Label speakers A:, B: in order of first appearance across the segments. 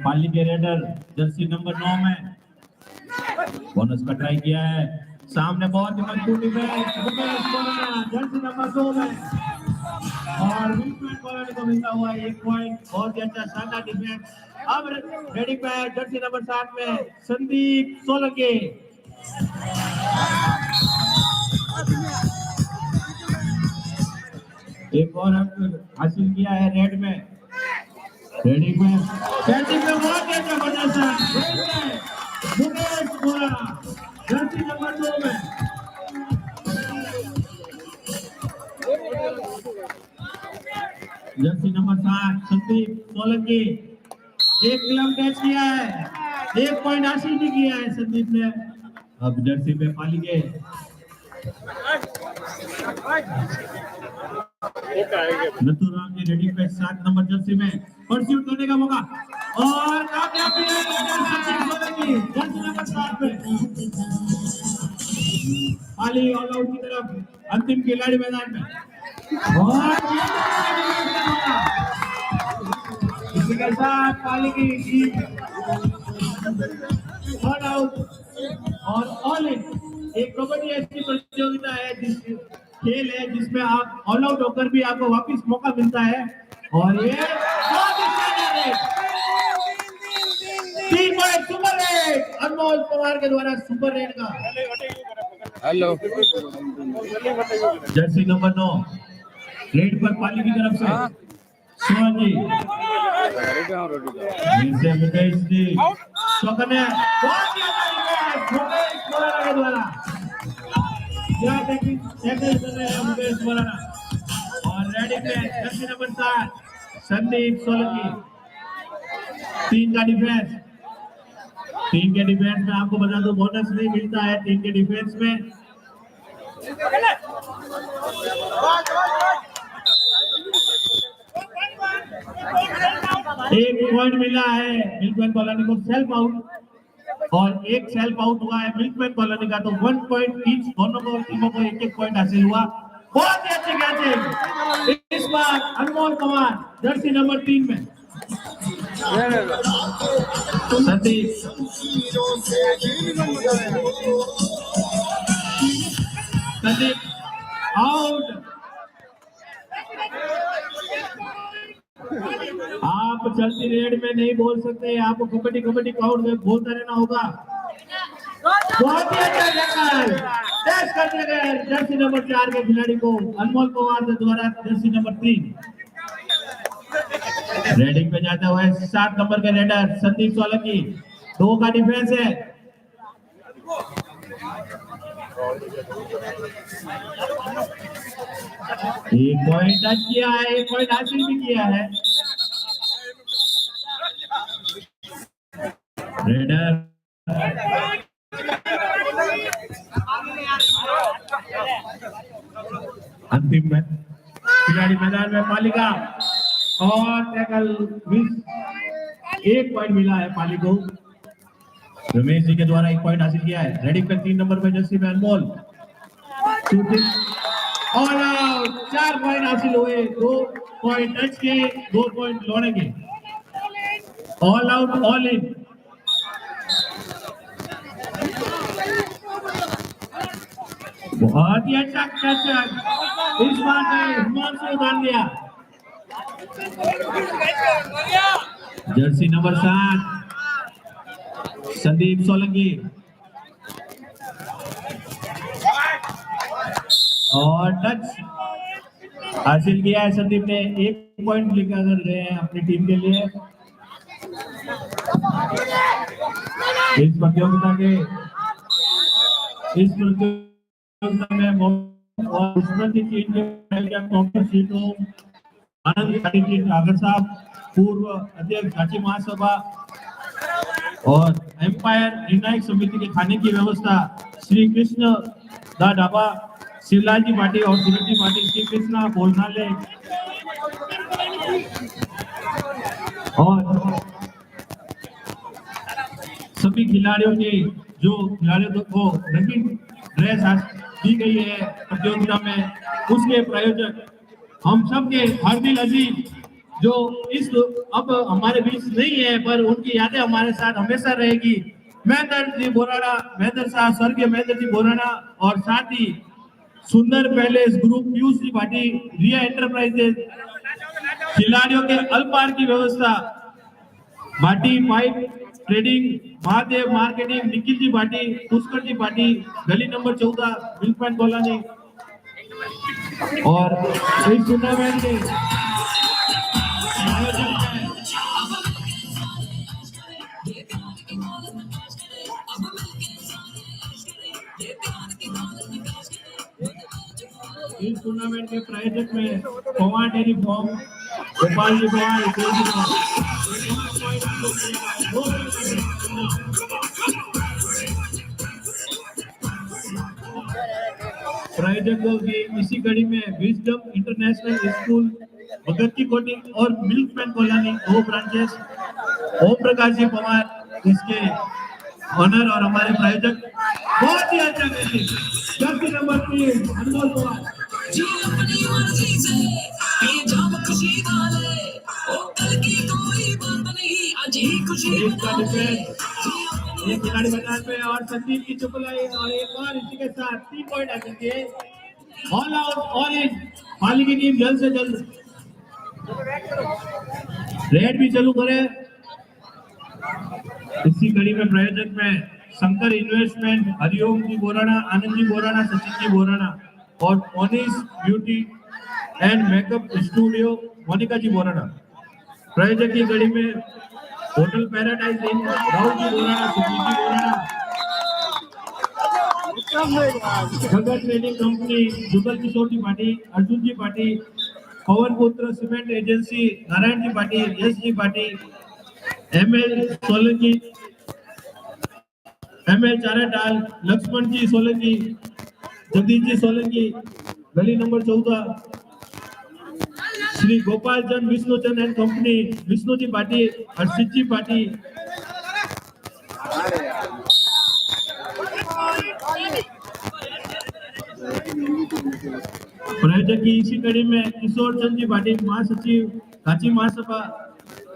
A: पाली के raider Jersey number 9 में bonus का ट्राई किया है। सामने बहुत ही मजबूत डिफेंस जर्सी नंबर 2 में और विकेट कॉलोनी को मिलता हुआ 1 पॉइंट। बहुत ही अच्छा शानदार डिफेंस। अब रेडी पे जर्सी नंबर 7 में संदीप सोलंकी। एक और अंक हासिल किया है रेड में। रेडी में सेटिंग में बहुत ही जबरदस्त मुकेश बोरा जर्सी नंबर 2 में। Jersey number 7 Sandeep Solanki. एक क्लब टच किया है, 1 पॉइंट हासिल भी किया है संदीप ने। अब जर्सी पे पाली के नथुराम के रेडी पे 7 नंबर जर्सी में परस्यूट करने का मौका और कामयाबी है जर्सी नंबर 7 पे। पाली ऑल आउट की तरफ अंतिम खिलाड़ी मैदान में और इसी के साथ पाली की टीम ऑल आउट और ऑल इन। एक कबड्डी ऐसी प्रतियोगिता है खेल है जिसमें आप ऑल आउट होकर भी आपको वापस मौका मिलता है और ये सुपर रेड अनमोल पवार के द्वारा सुपर रेड का हेलो जर्सी नंबर 9 रेड पर पाली की तरफ से शिवाजी इनसे मुकेश जी चौकने बहुत ही अच्छा मुकेश बोराना के द्वारा यह टैकल कर रहे हैं मुकेश बोराना और रेडी पे जर्सी नंबर 7 संदीप सोलंकी। 3 का डिफेंस। 3 के डिफेंस में आपको बता दो बोनस नहीं मिलता है। 3 के डिफेंस में एक पॉइंट मिला है मिल्कमैन कॉलोनी को सेल्फ आउट और एक सेल्फ आउट हुआ है मिल्कमैन कॉलोनी का। तो 1 पॉइंट ईच दोनों को टीमों को 1-1 पॉइंट हासिल हुआ। बहुत ही अच्छी कैचिंग इस बार अनमोल पवार जर्सी नंबर 3 में। संदीप आउट। आप चलती रेड में नहीं बोल सकते, आपको कबड्डी कबड्डी काउंट में बोलता रहना होगा। बहुत ही अच्छा टेस्ट करने गए जर्सी नंबर 4 के खिलाड़ी को अनमोल पवार के द्वारा जर्सी नंबर 3 रेडिंग पे जाते हुए 7 नंबर के रेडर संदीप सोलंकी। 2 का डिफेंस है। एक पॉइंट टच किया है, 1 पॉइंट हासिल भी किया है रेडर। अंतिम में खिलाड़ी मैदान में पालिका और टैकल मिस। 1 पॉइंट मिला है पाली को। रमेश जी के द्वारा 1 पॉइंट हासिल किया है। रेडी पे 3 नंबर पे जर्सी में अनमोल शूटिंग और 4 पॉइंट हासिल हुए। 2 पॉइंट टच के, 2 पॉइंट लौड़े के। All out all in. बहुत ही अच्छा कैच इस बार ने हिमांशु उतार लिया। जर्सी नंबर 7 संदीप सोलंकी और टच हासिल किया है संदीप ने। 1 पॉइंट लेकर गए हैं अपनी टीम के लिए। इस प्रतियोगिता में और स्मृति टीम के सीटों आनंद सागर साहब पूर्व अध्यक्ष झांसी महासभा और एम्पायर निर्णायक समिति के खाने की व्यवस्था श्री कृष्ण दा ढाबा शिवलाल जी पार्टी और सूरज जी पार्टी श्री कृष्णा भोजनालय और सभी खिलाड़ियों के जो खिलाड़ियों को रंगीन ड्रेस दी गई है प्रतियोगिता में, उसके प्रायोजक हम सब के हार्दिक अजीज जो इस अब हमारे बीच नहीं है, पर उनकी यादें हमारे साथ हमेशा रहेगी। महेंद्र जी बोराना, महेंद्र साहब, स्वर्गीय महेंद्र जी बोराना, और साथ ही Sundar palace group, Piyush ji Bhati, Riya enterprises, खिलाड़ियों के अल्पाहार की व्यवस्था, Bhati pipe trading, Mahadev marketing, Nikhil ji Bhati, Pushkar ji Bhati, गली नंबर 14, मिल्कमैन कॉलोनी। और इस टूर्नामेंट के इस टूर्नामेंट के प्रायोजक में पवार डेयरी फार्म, गोपाल जी पवार, प्रायोजकों की इसी कड़ी में विजडम इंटरनेशनल स्कूल, भगत की कोठी और milkman colony, 2 branches, Om Prakash ji Pawar इसके ऑनर और हमारे प्रायोजक। बहुत ही अच्छा मैच, जर्सी नंबर 3 अनमोल पवार। एक खिलाड़ी मैदान में और संदीप की चुपलाई, और एक और इसी के साथ 3 पॉइंट हासिल किए। ऑल आउट, ऑल इन, पाली की टीम जल्द से जल्द रेड भी चालू करे। इसी कड़ी में प्रायोजक में शंकर इन्वेस्टमेंट, हरिओम जी बोराना, आनंद जी बोराना, सचिन जी बोराना, और Monis beauty and makeup studio, Monika ji Borana. प्रायोजक की कड़ी में hotel paradise inn, Rahul ji Borana, Sujeet ji Borana, Jagat trading company, Jugal Kishore ji Pati, Arjun ji Pati, Pawan Putra cement agency, Narayan ji Pati, Yash ji Pati, ML Solanki, ML Charatal, Laxman ji Solanki, Jagdish ji Solanki, गली number 14, Shri Gopal Chand Vishnuchand and company, Vishnu ji Pati, Harshit ji Pati. प्रायोजक की इसी कड़ी में किशोर चंद जी भाटी, महासचिव काची महासभा,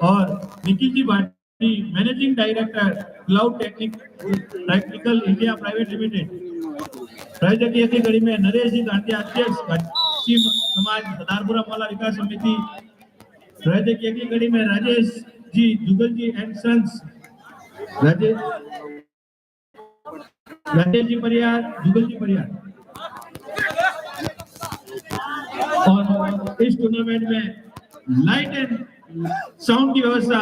A: और Nikhil ji Bhati, managing director cloud technical India private limited. प्रायोजक की इसी कड़ी में नरेश जी गांधी, अध्यक्ष काची समाज सदारपुरा मोहल्ला विकास समिति। प्रायोजक की इसी कड़ी में राजेश जी, जुगल जी एंड सन्स, राजेश जी परियार, जुगल जी परियार। और इस टूर्नामेंट में लाइट एंड साउंड की व्यवस्था,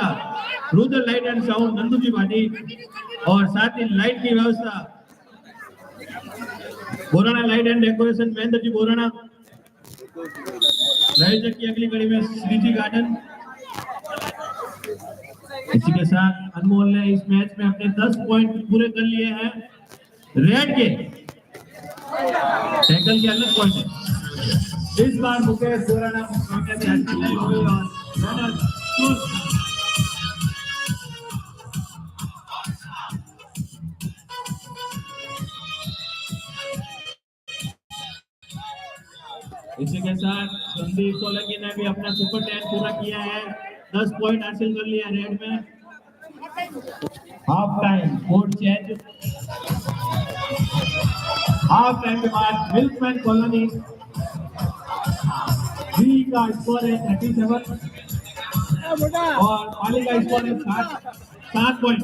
A: Rudra light and sound, Nandu ji Bhati, और साथ ही लाइट की व्यवस्था Borana light and decoration, Mahendra ji Borana. प्रायोजक की अगली कड़ी में श्रीजी गार्डन। इसी के साथ अनमोल ने इस मैच में अपने 10 पॉइंट पूरे कर लिए हैं। रेड के टैकल के अलग पॉइंट है। इस बार मुकेश बोराना कामयाबी हासिल नहीं हुई और इसी के साथ संदीप सोलंकी ने भी अपना सुपर 10 पूरा किया है, 10 पॉइंट हासिल कर लिया रेड में। Half time court change. Half time के बाद मिल्कमैन कॉलोनी बी का स्कोर है 37 और पाली का स्कोर है 7 पॉइंट।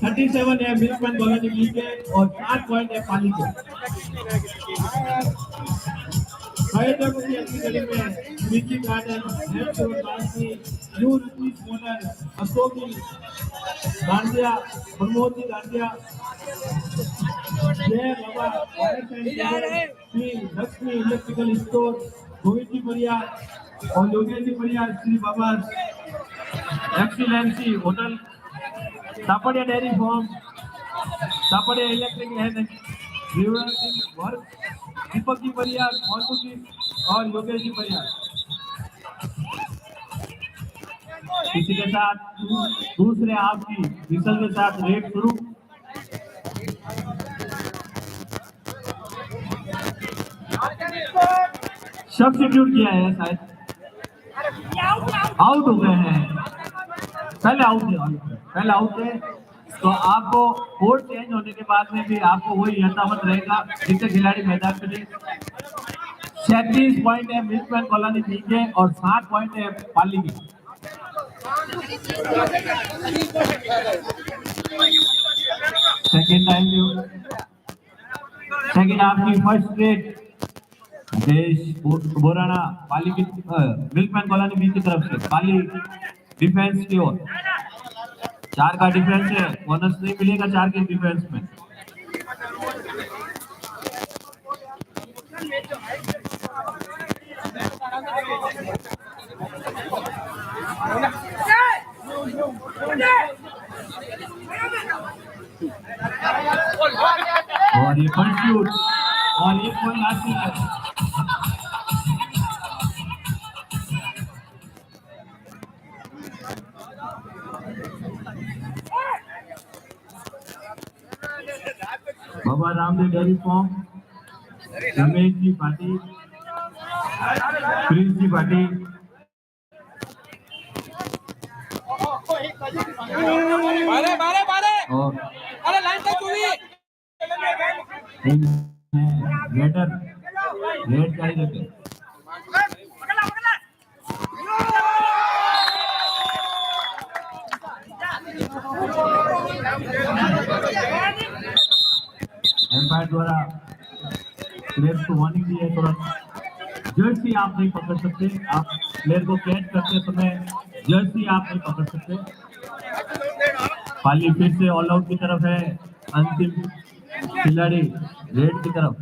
A: 37 है मिल्कमैन कॉलोनी बी के और 7 पॉइंट है पाली के। अशोक गांधिया, प्रमोद जी गांधिया, जय बाबा, श्री लक्ष्मी इलेक्ट्रिकल स्टोर, गोविंद जी परियार और Yogesh ji Pariyar, Shri Baba excellency hotel, Tapadia dairy farm, Tapadia electric work, Deepak ji Pariyar, Mohan जी और योगेश जी परियार। इसी के साथ दूसरे हाफ की विसल के साथ रेड शुरू। सब्स्टिट्यूट किया है शायद। आउट हो गए हैं, पहले आउट है। तो आपको कोड चेंज होने के बाद में भी आपको वही यथावत रहेगा, जितने खिलाड़ी मैदान में थे। 36 पॉइंट है मिल्कमैन कॉलोनी बी के और 60 पॉइंट है पाली के। सेकेंड हाफ की फर्स्ट स्ट्रेट देश बोराना पाली की मिल्कमैन कॉलोनी बी की तरफ से पाली डिफेंस की ओर 4 का डिफेंस है, बोनस नहीं मिलेगा 4 के डिफेंस में। और ये फर्स्ट शूट और ये पॉइंट हासिल है। Baba Ramdev dairy farm, Ramesh ji Patil, Prince जी पाटिल,
B: अरे लाइन तक
A: रेड चाहिए थे। एम्पायर द्वारा प्लेयर को वार्निंग दी है, थोड़ा जर्सी आप नहीं पकड़ सकते, आप प्लेयर को कैच करते समय जर्सी आप नहीं पकड़ सकते। पाली फिर से ऑल आउट की तरफ है, अंतिम खिलाड़ी रेड की तरफ।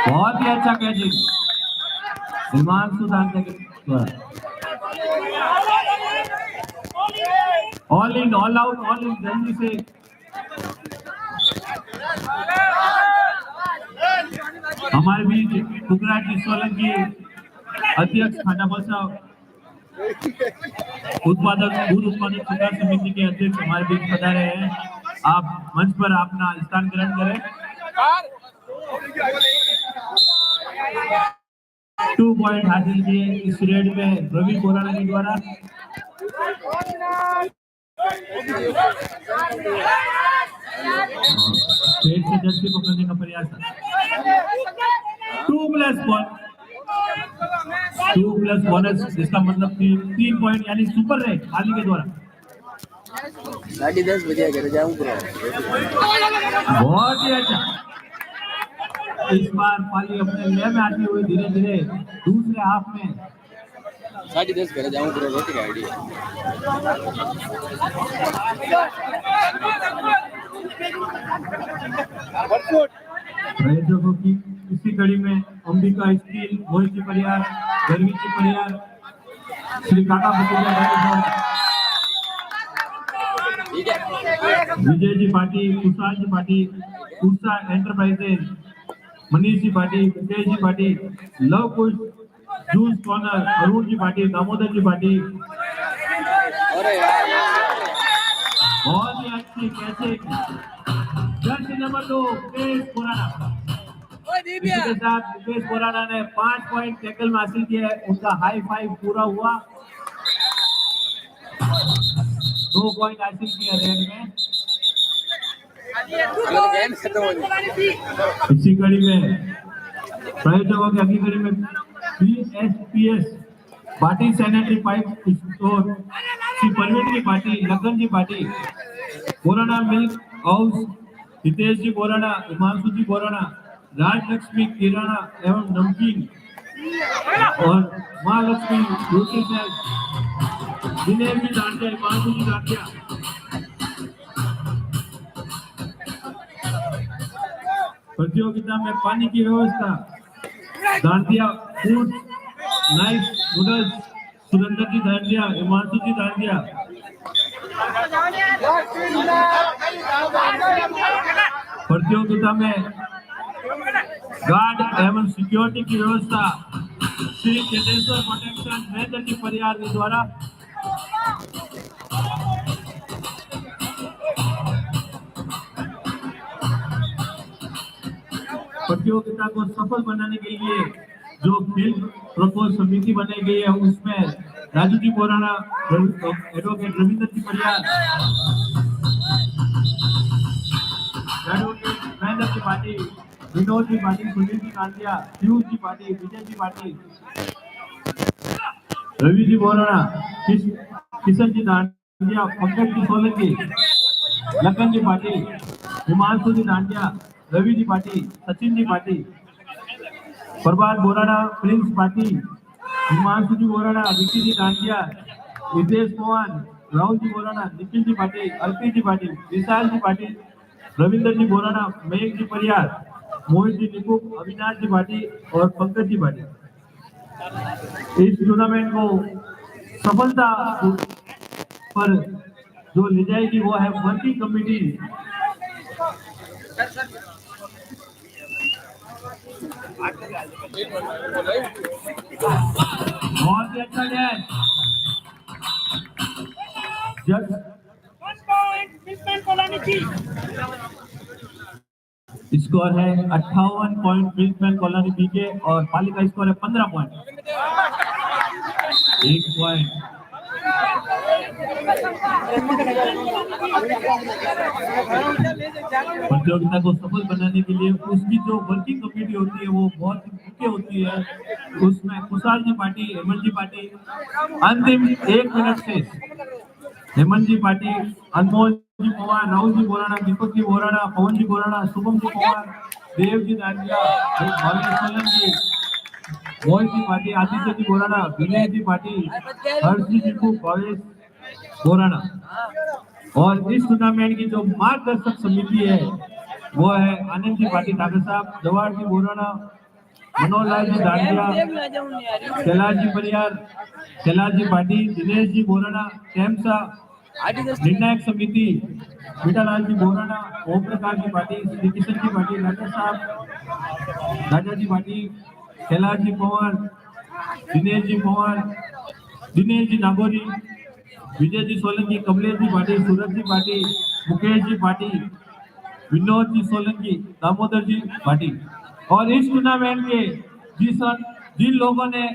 A: बहुत ही अच्छा कैचिंग हिमांशु दांते के द्वारा। All in, all out, all in जल्दी से। हमारे बीच कुकराट की सोलंकी अध्यक्ष खानापाल साहब, दूध उत्पादक संघर्ष समिति के अध्यक्ष हमारे बीच पधारे हैं। आप मंच पर अपना स्थान ग्रहण करें। 2 पॉइंट हासिल किए इस रेड में रवि बोराना के द्वारा। पेट से जर्सी पकड़ने का प्रयास। 2+1 बोनस, इसका मतलब 3 पॉइंट यानी सुपर रेड पाली के द्वारा।
B: 10:30 बजे घर जाऊं पूरा।
A: बहुत ही अच्छा, इस बार पाली अपने लय में आती हुई धीरे धीरे दूसरे हाफ में।
B: 10:30 घर जाऊं पूरा रोटी का आइडिया।
A: आयोजकों की इसी कड़ी में अंबिका स्टील, मोहित जी परियार, गर्वी जी परियार, श्री काका विजय जी पाटिल, कुशाल जी पाटिल, उषा एंटरप्राइजेज, मनीष जी पाटिल, विजय जी पाटिल, लव कुश जूस कॉर्नर, अरुण जी पाटिल, दामोदर जी पाटिल। बहुत ही अच्छी catching. Jersey number 2 Mukesh Borana. इसके साथ मुकेश बोराना ने 5 पॉइंट टैकल में हासिल किया है, उनका हाई फाइव पूरा हुआ। 2 पॉइंट हासिल किया रेड में। इसी कड़ी में प्रायोजकों की अगली कड़ी में BSPS Patil sanitary pipe store, Shri Parveen ji Patil, Lakhan ji Patil, Borana milk house, Hitesh ji Borana, Himanshu ji Borana, Rajlakshmi किराना एवं नमकीन और माँ लक्ष्मी रोटी सेट, दिनेश जी दांडिया, हिमांशु जी दांडिया। प्रतियोगिता में पानी की व्यवस्था, Dandiya food, nice noodles, Surendra ji Dandiya, Himanshu ji Dandiya. प्रतियोगिता में गार्ड एवं सिक्योरिटी की व्यवस्था श्री चेतेश्वर प्रोटेक्शन महेंद्र जी परियार के द्वारा। प्रतियोगिता को सफल बनाने के लिए जो खेल प्रकोष्ठ समिति बनाई गई है, उसमें राजू जी बोराना, एडवोकेट रविंद्र जी परियार, एडवोकेट महेंद्र जी पाटिल, विनोद जी पाटिल, सुनील जी कांतिया, पीयूष जी पाटिल, विजय जी पाटिल, रवि जी बोराना, किशन जी दांडिया, पंकज जी सोलंकी, लखन जी पाटिल, हिमांशु जी दांडिया, रवि जी पाटिल, सचिन जी पाटिल, प्रभात बोराना, प्रिंस पाटिल, हिमांशु जी बोराना, विकी जी दांडिया, हितेश मोहन, राहुल जी बोराना, निखिल जी पाटिल, अल्पी जी पाटिल, विशाल जी पाटिल, रविंद्र जी बोराना, मयंक जी परियार, मोहित जी निकुम, अविनाश जी पाटिल और पंकज जी पाटिल। इस टूर्नामेंट को सफलता पर जो ले जाएगी वो है वर्किंग कमेटी। बहुत ही अच्छा डैश। स्कोर है 58 पॉइंट प्रिंसमैन कॉलोनी बीके और पाली का स्कोर है 15 पॉइंट। 1 पॉइंट। प्रतियोगिता को सफल बनाने के लिए उसकी जो वर्किंग कमेटी होती है वो बहुत मुख्य होती है। उसमें कुशाल जी पाटिल, हेमंत जी पाटिल, अंतिम 1 मिनट से हेमंत जी पाटिल, अनमोल जी पवार, राहुल जी बोराना, दीपक जी बोराना, पवन जी बोराना, शुभम जी पवार, देव जी दांडिया, भावेश सोलंकी, मोहित जी पाटिल, आदित्य जी बोराना, विनय जी पाटिल, हर्ष जी टिकू, भावेश बोराना। और इस टूर्नामेंट की जो मार्गदर्शक समिति है वो है आनंद जी पाटिल डॉक्टर साहब, जवाहर जी बोराना, मनोहर जी दांडिया, कैलाश जी परियार, कैलाश जी पाटिल, दिनेश जी बोराना, कैमसा निर्णायक समिति मीठालाल जी बोराना, ओम प्रकाश जी पाटिल, श्री किशन जी पाटिल, डॉक्टर साहब, राजा जी पाटिल, कैलाश जी पवार, दिनेश जी पवार, दिनेश जी नागौरी, विजय जी सोलंकी, कमलेश जी पाटिल, सूरज जी पाटिल, मुकेश जी पाटिल, विनोद जी सोलंकी, दामोदर जी पाटिल। और इस टूर्नामेंट के जिन लोगों ने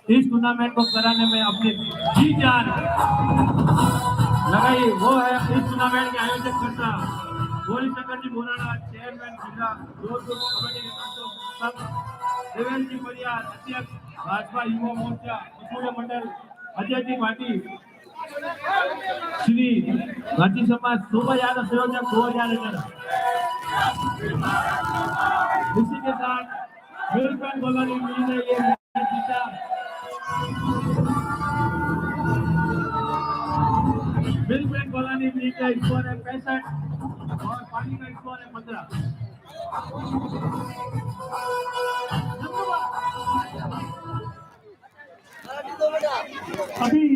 A: इस टूर्नामेंट को कराने में अपनी जी जान लगाई वो है इस टूर्नामेंट के आयोजक करता गौरी शंकर जी बोराना, चेयरमैन जिला जोधपुर कबड्डी देवेंद्र जी परियार, अध्यक्ष भाजपा युवा मोर्चा सूर्य मंडल, अजय जी पाटिल, श्री घाटी समाज शोभा यादव संयोजक 2011। इसी के साथ प्रिंसमैन कॉलोनी ने ये मैच जीता। प्रिंसमैन कॉलोनी लीग का स्कोर है 65 और पाली का स्कोर है 15। अभी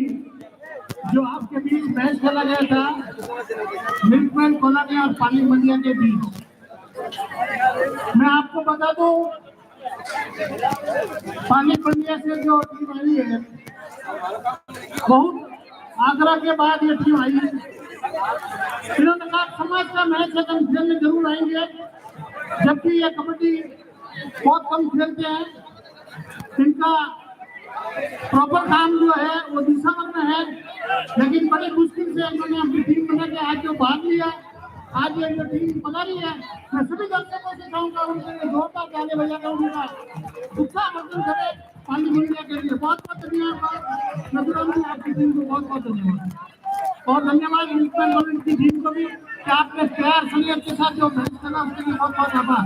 A: जो आपके बीच मैच खेला गया था प्रिंसमैन कॉलोनी और पाली मंडिया के बीच, मैं आपको बता दूं पाली मंडिया से जो टीम आई है बहुत आगरा के बाद ये टीम आई है। इन्होंने कहा समाज का मैच है तो खेल में जरूर आएंगे, जबकि ये कबड्डी बहुत कम खेलते हैं। इनका प्रॉपर काम जो है वो दिशावर में है, लेकिन बड़ी मुश्किल से इन्होंने अपनी टीम बना के आज जो भाग लिया, आज ये जो टीम बना रही है, मैं सभी दर्शकों से कहूँगा उनके लिए जोरदार ताली बजाकर उनका उत्साहवर्धन करें पाली मंडिया के लिए। बहुत बहुत धन्यवाद नजरान जी, आपकी टीम को बहुत बहुत धन्यवाद। और धन्यवाद प्रिंसमैन कॉलोनी की टीम को भी कि आपने प्यार सलियत के साथ जो मैच खेला उसके लिए बहुत बहुत आभार।